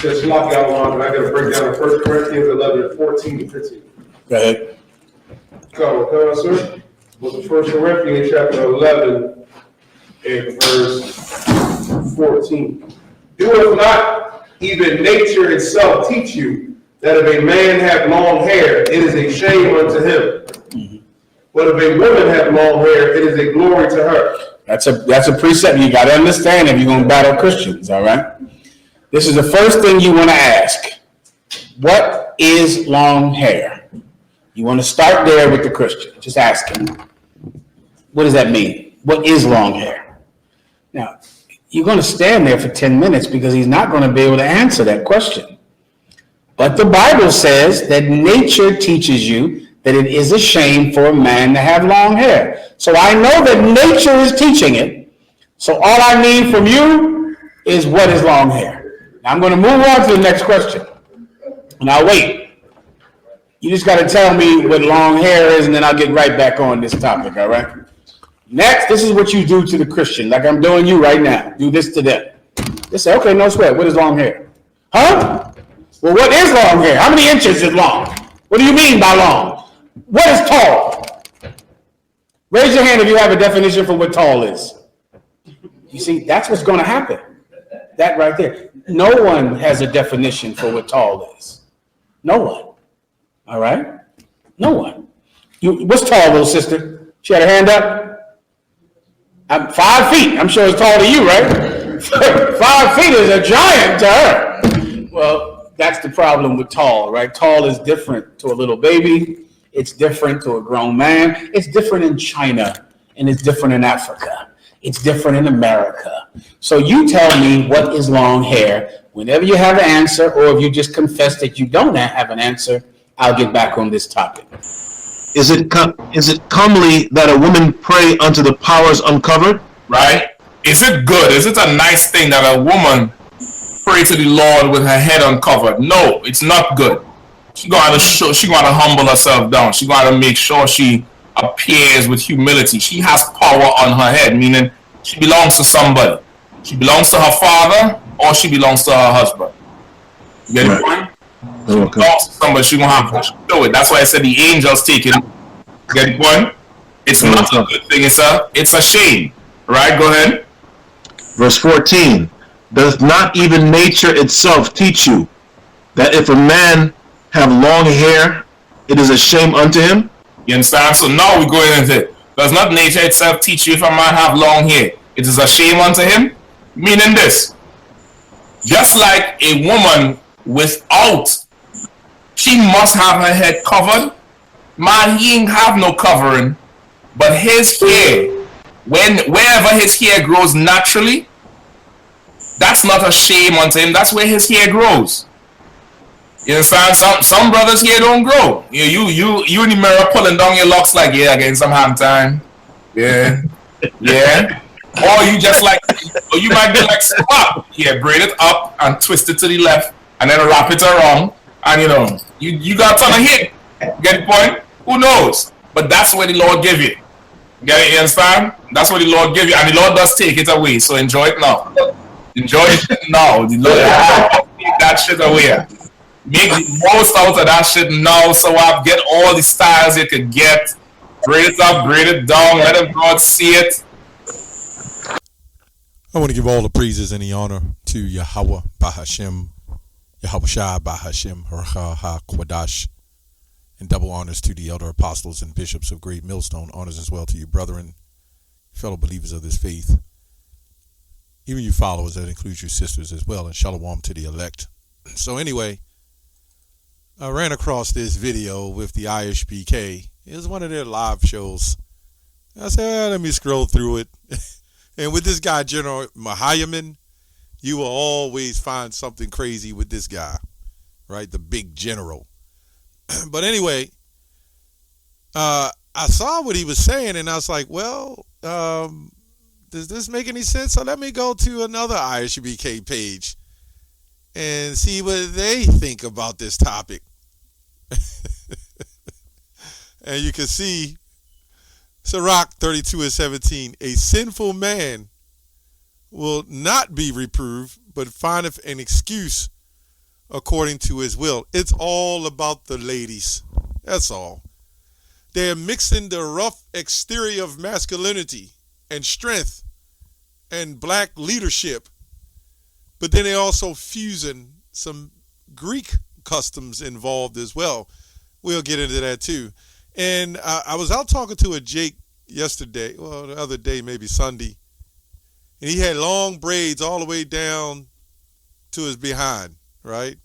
Just lock out on, but I got to break down 1 Corinthians 11, 14 to 15. Go ahead. Come on, sir. Book of 1 Corinthians chapter 11 and verse 14. Doeth not even nature itself teach you that if a man have long hair, it is a shame unto him. Mm-hmm. But if a woman have long hair, it is a glory to her. That's a precept you got to understand if you're going to battle Christians, all right? This is the first thing you want to ask. What is long hair? You want to start there with the Christian. Just ask him. What does that mean? What is long hair? Now, you're going to stand there for 10 minutes because he's not going to be able to answer that question. But the Bible says that nature teaches you that it is a shame for a man to have long hair. So I know that nature is teaching it. So all I need from you is what is long hair. Now I'm going to move on to the next question. Now wait. You just got to tell me what long hair is, and then I'll get right back on this topic, all right? Next, this is what you do to the Christian, like I'm doing you right now. Do this to them. They say, okay, no sweat. What is long hair? Huh? Well, what is long hair? How many inches is long? What do you mean by long? What is tall? Raise your hand if you have a definition for what tall is. You see, that's what's going to happen. That right there. No one has a definition for what tall is. No one. All right? No one. What's tall, little sister? She had her hand up? I'm 5 feet. I'm sure it's tall to you, right? 5 feet is a giant to her. Well, that's the problem with tall, right? Tall is different to a little baby. It's different to a grown man. It's different in China, and it's different in Africa. It's different in America. So you tell me what is long hair. Whenever you have an answer, or if you just confess that you don't have an answer, I'll get back on this topic. Is it comely that a woman pray unto the powers uncovered? Right? Is it good? Is it a nice thing that a woman pray to the Lord with her head uncovered? No, it's not good. She going to humble herself down. She going to make sure she appears with humility. She has power on her head, meaning she belongs to somebody. She belongs to her father, or she belongs to her husband. You get the point? She belongs to somebody. She gonna have to show it. That's why I said the angels take it. You get the point? It's not a good thing. It's a shame. Right? Go ahead. Verse 14. Does not even nature itself teach you that if a man have long hair, it is a shame unto him? You understand? So now we're going into it. Does not nature itself teach you if a man have long hair, it is a shame unto him? Meaning this. Just like a woman without, she must have her head covered. Man, he ain't have no covering, but his hair, wherever his hair grows naturally, that's not a shame unto him. That's where his hair grows. You understand? Some brothers here don't grow. You in the mirror pulling down your locks like, yeah, getting some hand time. Yeah. Yeah. Or you just like, or you might be like, stop. Yeah, braid it up and twist it to the left and then wrap it around. And you got a ton of hit. Get the point? Who knows? But that's what the Lord give you. Get it? You understand? That's what the Lord give you. And the Lord does take it away. So enjoy it now. Enjoy it now. The Lord take that shit away. Make the most out of that shit now, so I get all the styles you could get. Braid it up, braid it down, let God see it. I want to give all the praises and the honor to Yahweh Bahashem, Yahweh Shai Bahashem, Haracha HaKwadash, and double honors to the elder apostles and bishops of Great Millstone. Honors as well to you, brethren, fellow believers of this faith, even you followers, that includes your sisters as well, and shalom to the elect. So anyway, I ran across this video with the Isupk. It was one of their live shows. I said, let me scroll through it. And with this guy, General Mahayaman, you will always find something crazy with this guy, right? The big general. But anyway, I saw what he was saying, and I was like, well, does this make any sense? So let me go to another Isupk page and see what they think about this topic. And you can see Sirach 32:17, a sinful man will not be reproved, but findeth an excuse according to his will. It's all about the ladies. That's all. They're mixing the rough exterior of masculinity and strength and black leadership, but then they're also fusing some Greek customs involved as well. We'll get into that too. And I was out talking to a Jake yesterday, well, the other day, maybe Sunday, and he had long braids all the way down to his behind, right?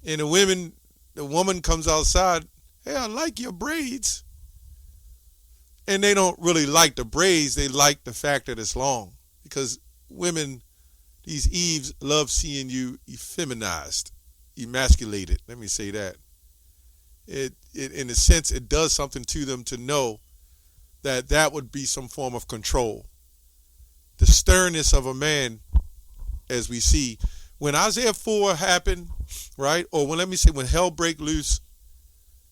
And the woman comes outside, hey, I like your braids. And they don't really like the braids, they like the fact that it's long. Because women, these Eves, love seeing you effeminized, emasculated. Let me say that. It in a sense, it does something to them to know that would be some form of control. The sternness of a man, as we see. When Isaiah 4 happened, right? Or when hell break loose,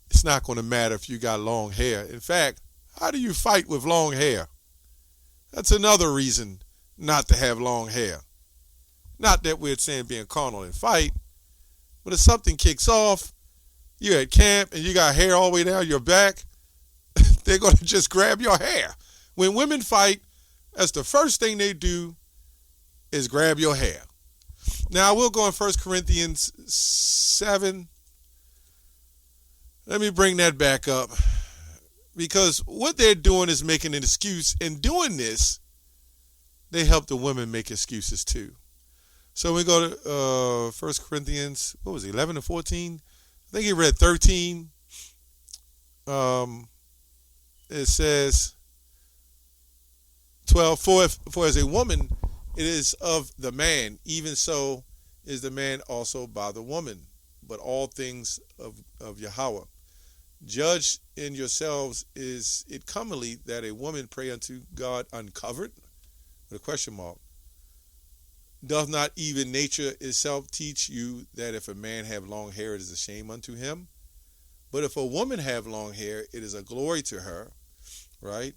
it's not going to matter if you got long hair. In fact, how do you fight with long hair? That's another reason not to have long hair. Not that we're saying being carnal and fight, but if something kicks off, you're at camp and you got hair all the way down your back, they're going to just grab your hair. When women fight, that's the first thing they do is grab your hair. Now, we'll go in 1 Corinthians 7. Let me bring that back up. Because what they're doing is making an excuse. In doing this, they help the women make excuses too. So we go to 1 Corinthians, 11 and 14? I think he read 13. It says 12, for as a woman it is of the man, even so is the man also by the woman. But all things of Yahweh. Judge in yourselves, is it commonly that a woman pray unto God uncovered? With a question mark. Doth not even nature itself teach you that if a man have long hair, it is a shame unto him? But if a woman have long hair, it is a glory to her, right?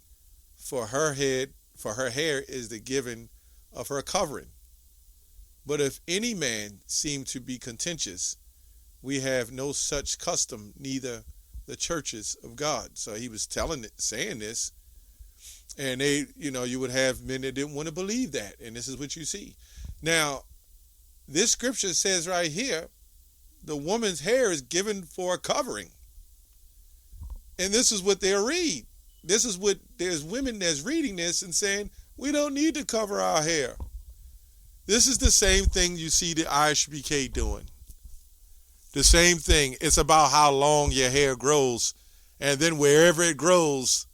For her hair is the giving of her covering. But if any man seem to be contentious, we have no such custom, neither the churches of God. So he was saying this, and you would have men that didn't want to believe that, and this is what you see. Now, this scripture says right here, the woman's hair is given for a covering. And this is what they'll read. There's women that's reading this and saying, we don't need to cover our hair. This is the same thing you see the Isupk doing. The same thing. It's about how long your hair grows. And then wherever it grows,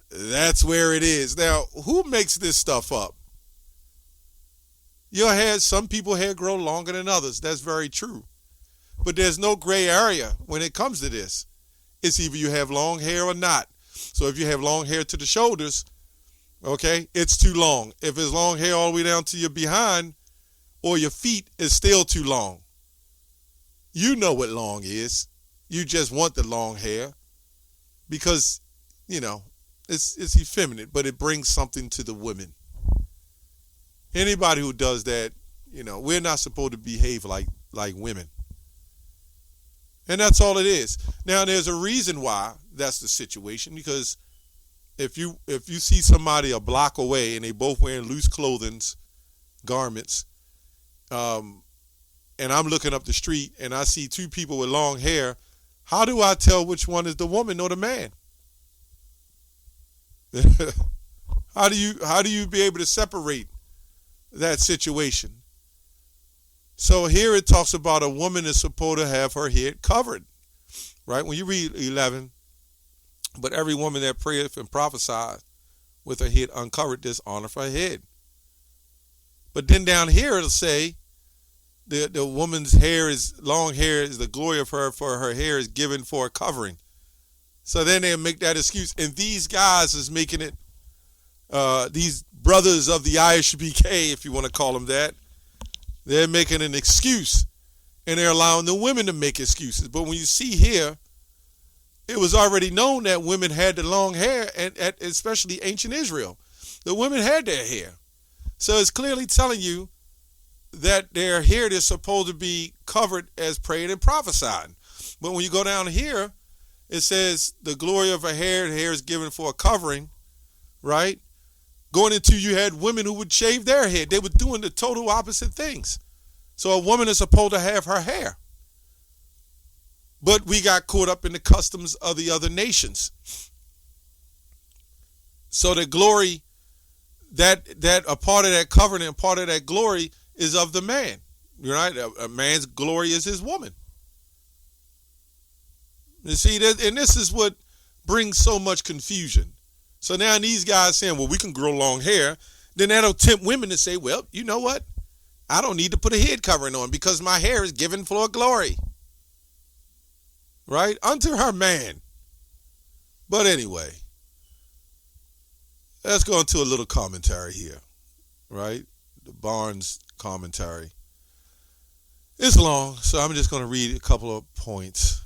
that's where it is. Now, who makes this stuff up? Your hair, some people's hair grow longer than others. That's very true. But there's no gray area when it comes to this. It's either you have long hair or not. So if you have long hair to the shoulders, okay, it's too long. If it's long hair all the way down to your behind or your feet, it's still too long. You know what long is. You just want the long hair because, it's effeminate, but it brings something to the women. Anybody who does that, we're not supposed to behave like women. And that's all it is. Now, there's a reason why that's the situation, because if you see somebody a block away and they both wearing loose garments, and I'm looking up the street and I see two people with long hair, how do I tell which one is the woman or the man? How do you be able to separate that situation? So here it talks about a woman is supposed to have her head covered, right? When you read 11, but every woman that prayeth and prophesieth with her head uncovered dishonoreth her head. But then down here it'll say the woman's long hair is the glory of her, for her hair is given for a covering. So then they'll make that excuse. And these guys is making it, these brothers of the Isupk, if you want to call them that, they're making an excuse, and they're allowing the women to make excuses. But when you see here, it was already known that women had the long hair, and especially ancient Israel. The women had their hair. So it's clearly telling you that their hair is supposed to be covered as praying and prophesying. But when you go down here, it says the glory of her hair, the hair is given for a covering, right? Going into, you had women who would shave their head. They were doing the total opposite things. So a woman is supposed to have her hair. But we got caught up in the customs of the other nations. So the glory, that a part of that covenant and part of that glory is of the man. Right? A man's glory is his woman. You see, and this is what brings so much confusion. So now these guys saying, well, we can grow long hair. Then that'll tempt women to say, well, you know what? I don't need to put a head covering on because my hair is given for glory. Right? Unto her man. But anyway, let's go into a little commentary here. Right? The Barnes commentary. It's long, so I'm just going to read a couple of points.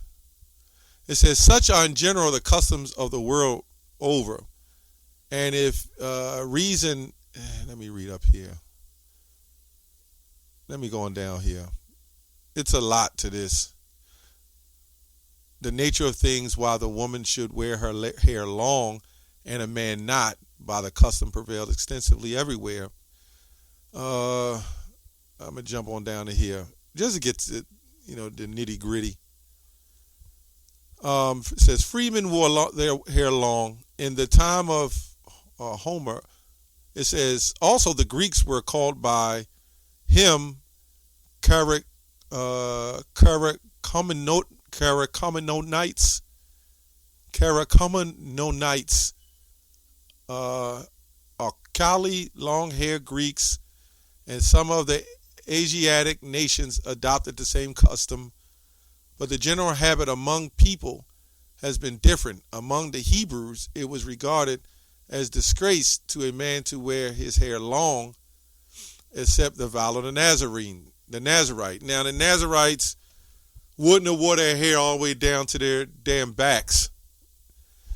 It says, such are in general the customs of the world over. And if reason, let me read up here. Let me go on down here. It's a lot to this. The nature of things, while the woman should wear her hair long and a man not, by the custom prevailed extensively everywhere. I'm going to jump on down to here. Just to get to, the nitty gritty. It says, freemen wore their hair long. In the time of Homer, it says, also the Greeks were called by him Caracommonites, Kali, long-haired Greeks, and some of the Asiatic nations adopted the same custom, but the general habit among people has been different. Among the Hebrews, it was regarded as disgrace to a man to wear his hair long, except the vow of the Nazarite. Now, the Nazarites wouldn't have wore their hair all the way down to their damn backs.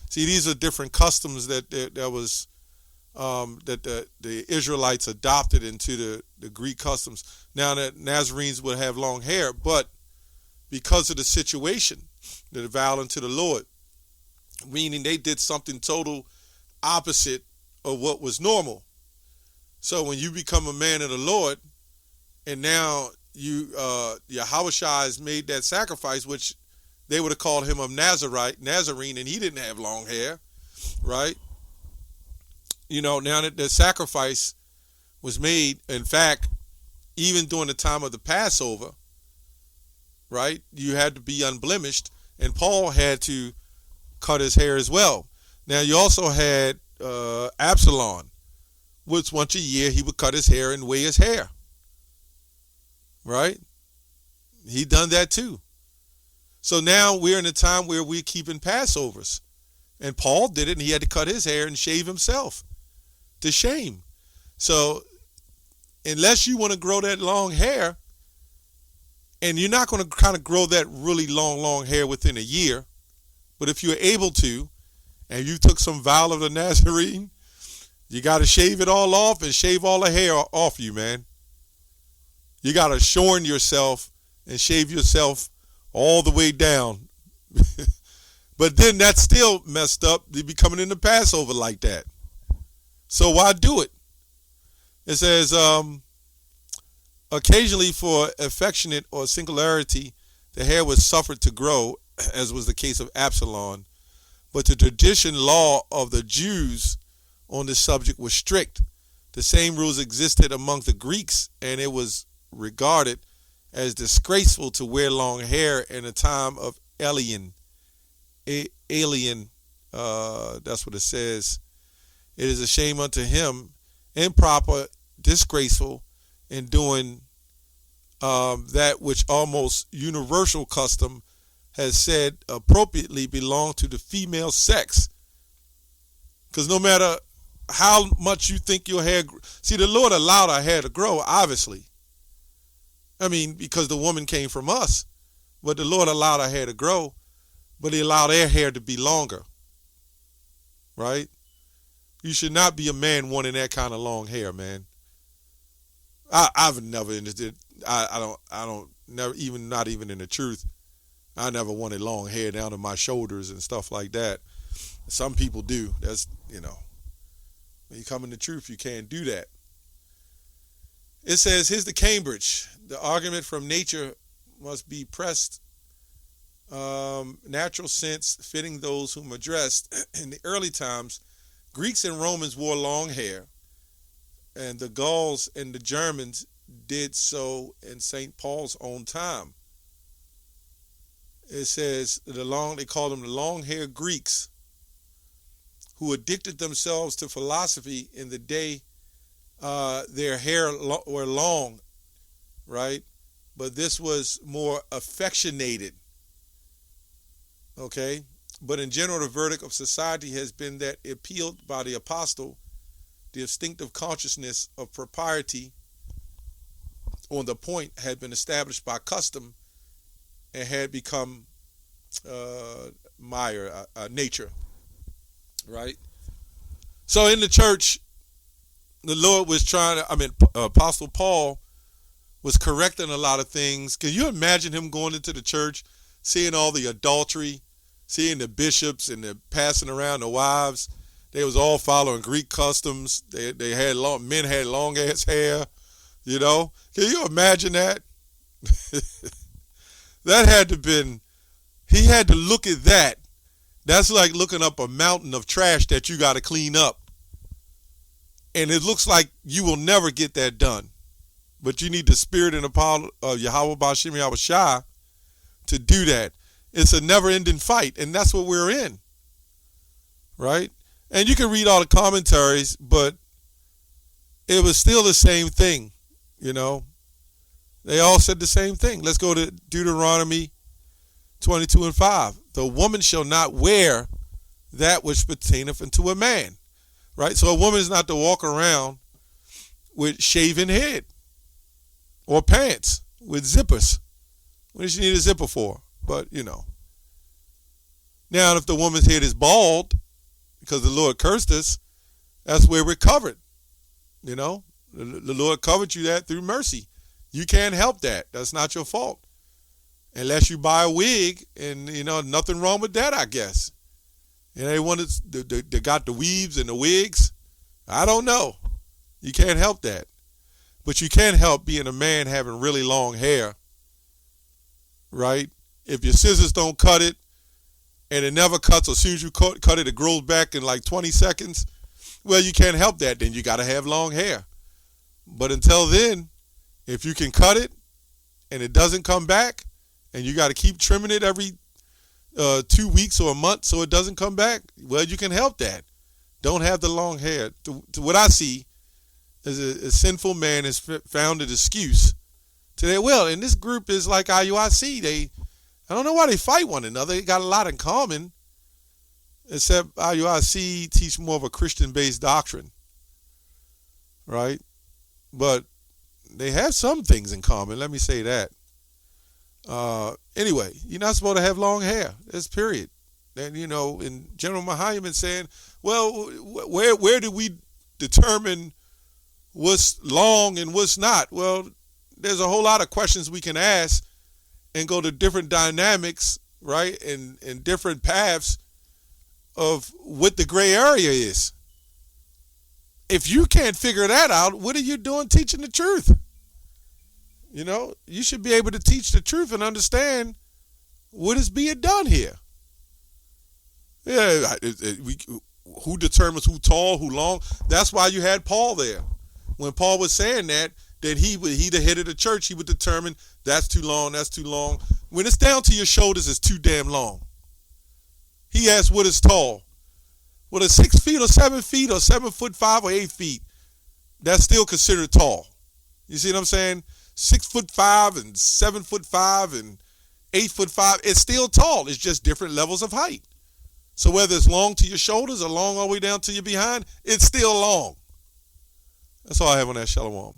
See, these are different customs that the Israelites adopted into the Greek customs. Now, the Nazarenes would have long hair, but because of the situation, the vow unto the Lord, meaning they did something total opposite of what was normal. So when you become a man of the Lord, and now Yahweh has made that sacrifice, which they would have called him a Nazarene, and he didn't have long hair, right? Now that the sacrifice was made, in fact, even during the time of the Passover, right, you had to be unblemished, and Paul had to cut his hair as well. Now, you also had Absalom, which once a year he would cut his hair and weigh his hair, right? He done that too. So now we're in a time where we're keeping Passovers, and Paul did it, and he had to cut his hair and shave himself to shame. So unless you want to grow that long hair, and you're not going to kind of grow that really long hair within a year, but if you're able to, and you took some vow of the Nazarene, you got to shave it all off and shave all the hair off you, man. You got to shorn yourself and shave yourself all the way down. But then that's still messed up to be coming into Passover like that. So why do it? It says, occasionally for affectionate or singularity, the hair was suffered to grow, as was the case of Absalom. But the tradition law of the Jews on this subject was strict. The same rules existed among the Greeks, and it was regarded as disgraceful to wear long hair in a time of alien. That's what it says. It is a shame unto him, improper, disgraceful, in doing that which almost universal custom has said appropriately belong to the female sex. Because no matter how much you think your hair, see, the Lord allowed our hair to grow, obviously. I mean, because the woman came from us, but the Lord allowed our hair to grow, but he allowed their hair to be longer, right? You should not be a man wanting that kind of long hair, man. I've never understood. I don't, never, even, not even in the truth. I never wanted long hair down to my shoulders and stuff like that. Some people do. That's, when you come in the truth, you can't do that. It says, here's the Cambridge. The argument from nature must be pressed, natural sense, fitting those whom addressed. In the early times, Greeks and Romans wore long hair, and the Gauls and the Germans did so in St. Paul's own time. It says they called them the long-haired Greeks, who addicted themselves to philosophy in the day their hair were long, right? But this was more affectionated, okay? But in general, the verdict of society has been that it appealed by the apostle, the instinctive consciousness of propriety on the point had been established by custom and had become nature, right? So in the church, the Lord was Apostle Paul was correcting a lot of things. Can you imagine him going into the church, seeing all the adultery, seeing the bishops and the passing around the wives? They was all following Greek customs. Men had long ass hair, Can you imagine that? That had to been, he had to look at that. That's like looking up a mountain of trash that you got to clean up. And it looks like you will never get that done. But you need the spirit and the power of Yahweh Ba'Shem Yahweh Shai to do that. It's a never-ending fight, and that's what we're in, right? And you can read all the commentaries, but it was still the same thing, They all said the same thing. Let's go to Deuteronomy 22:5. The woman shall not wear that which pertaineth unto a man, right? So a woman is not to walk around with shaven head or pants with zippers. What does she need a zipper for? But, Now, if the woman's head is bald, because the Lord cursed us, that's where we're covered. The Lord covered you that through mercy. You can't help that. That's not your fault. Unless you buy a wig, and, nothing wrong with that, I guess. And they got the weaves and the wigs. I don't know. You can't help that. But you can't help being a man having really long hair, right? If your scissors don't cut it, and it never cuts, as soon as you cut it, it grows back in like 20 seconds. Well, you can't help that. Then you got to have long hair. But until then, if you can cut it and it doesn't come back, and you got to keep trimming it every 2 weeks or a month so it doesn't come back, well, you can help that. Don't have the long hair. To what I see is a sinful man has found an excuse to their will. And this group is like IUIC. I don't know why they fight one another. They got a lot in common, except IUIC teach more of a Christian-based doctrine, right? But they have some things in common. Let me say that. Anyway, you're not supposed to have long hair. That's period. And, and General Mahayim saying, well, where do we determine what's long and what's not? Well, there's a whole lot of questions we can ask and go to different dynamics, right, and different paths of what the gray area is. If you can't figure that out, what are you doing teaching the truth? You should be able to teach the truth and understand what is being done here. Yeah, who determines who tall, who long? That's why you had Paul there. When Paul was saying that he the head of the church, he would determine that's too long, that's too long. When it's down to your shoulders, it's too damn long. He asked what is tall. Well, 6 feet or 7 feet or 7'5" or 8 feet, that's still considered tall. You see what I'm saying? 6'5" and 7'5" and 8'5", it's still tall. It's just different levels of height. So whether it's long to your shoulders or long all the way down to your behind, it's still long. That's all I have on that. Shalom.